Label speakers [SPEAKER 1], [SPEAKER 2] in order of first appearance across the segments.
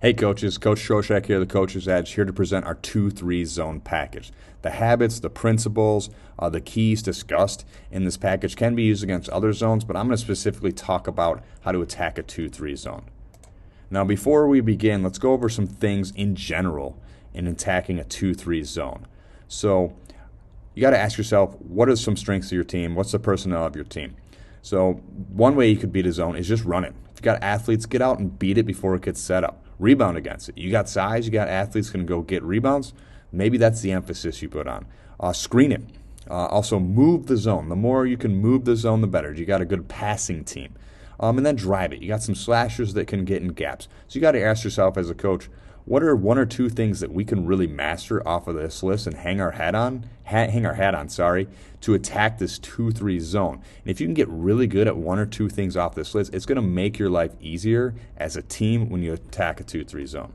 [SPEAKER 1] Hey coaches, Coach Troshak here, the Coach's Edge, here to present our 2-3 zone package. The habits, the principles, the keys discussed in this package can be used against other zones, but I'm going to specifically talk about how to attack a 2-3 zone. Now before we begin, let's go over some things in general in attacking a 2-3 zone. So you got to ask yourself, what are some strengths of your team? What's the personnel of your team? So one way you could beat a zone is just run it. If you got athletes, get out and beat it before it gets set up. Rebound against it. You got size, you got athletes going to go get rebounds. Maybe that's the emphasis you put on. Screen it. Also move the zone. The more you can move the zone, the better. You got a good passing team. And then drive it. You got some slashers that can get in gaps. So you got to ask yourself as a coach, what are one or two things that we can really master off of this list and hang our hat on, to attack this 2-3 zone? And if you can get really good at one or two things off this list, it's going to make your life easier as a team when you attack a 2-3 zone.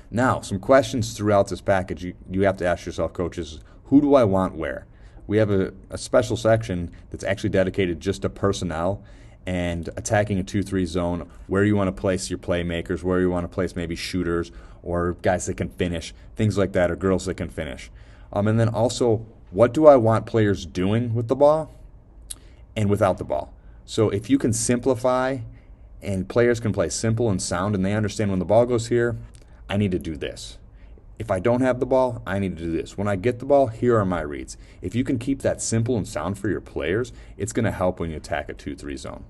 [SPEAKER 1] Now, some questions throughout this package you have to ask yourself, coaches, who do I want where? We have a special section that's actually dedicated just to personnel and attacking a 2-3 zone, where you want to place your playmakers, where you want to place maybe shooters or guys that can finish, things like that, or girls that can finish. And then also, what do I want players doing with the ball and without the ball? So if you can simplify and players can play simple and sound and they understand when the ball goes here, I need to do this. If I don't have the ball, I need to do this. When I get the ball, here are my reads. If you can keep that simple and sound for your players, it's going to help when you attack a 2-3 zone.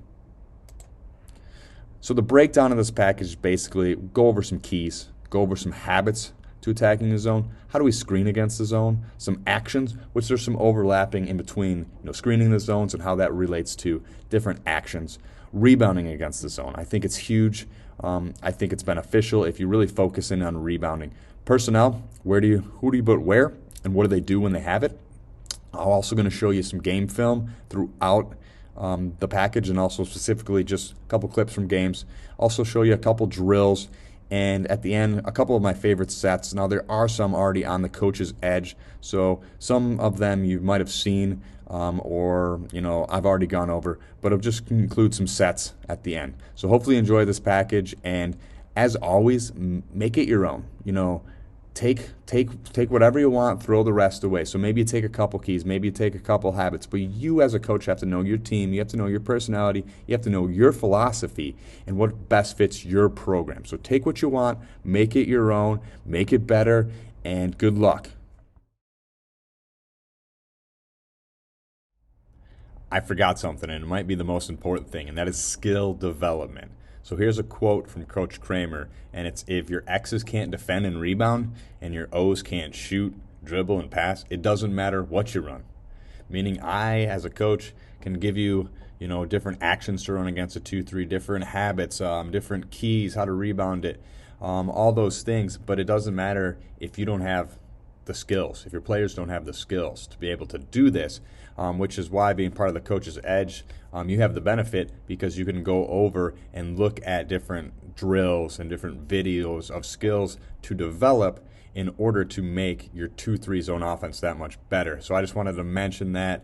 [SPEAKER 1] So the breakdown of this package is basically go over some keys, go over some habits to attacking the zone. How do we screen against the zone? Some actions, which there's some overlapping in between screening the zones and how that relates to different actions. Rebounding against the zone. I think it's huge. I think it's beneficial if you really focus in on rebounding. Personnel, who do you put where, and what do they do when they have it? I'm also going to show you some game film throughout the package, and also specifically just a couple clips from games. Also show you a couple drills, and at the end, a couple of my favorite sets. Now there are some already on the Coach's Edge, so some of them you might have seen or I've already gone over, but I'll just include some sets at the end. So hopefully you enjoy this package, and as always, make it your own. Take whatever you want, throw the rest away. So maybe you take a couple keys, maybe you take a couple habits, but you as a coach have to know your team, you have to know your personality, you have to know your philosophy and what best fits your program. So take what you want, make it your own, make it better, and good luck. I forgot something, and it might be the most important thing, and that is skill development. So here's a quote from Coach Kramer, and it's, if your X's can't defend and rebound and your O's can't shoot, dribble, and pass, it doesn't matter what you run. Meaning I, as a coach, can give you, different actions to run against a 2-3, different habits, different keys, how to rebound it, all those things, but it doesn't matter if you don't have the skills, if your players don't have the skills to be able to do this, which is why being part of the Coach's Edge, you have the benefit because you can go over and look at different drills and different videos of skills to develop in order to make your 2-3 zone offense that much better. So I just wanted to mention that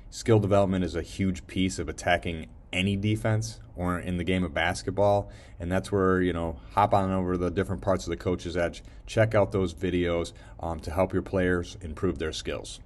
[SPEAKER 1] skill development is a huge piece of attacking any defense or in the game of basketball, and that's where hop on over the different parts of the Coach's Edge, check out those videos to help your players improve their skills.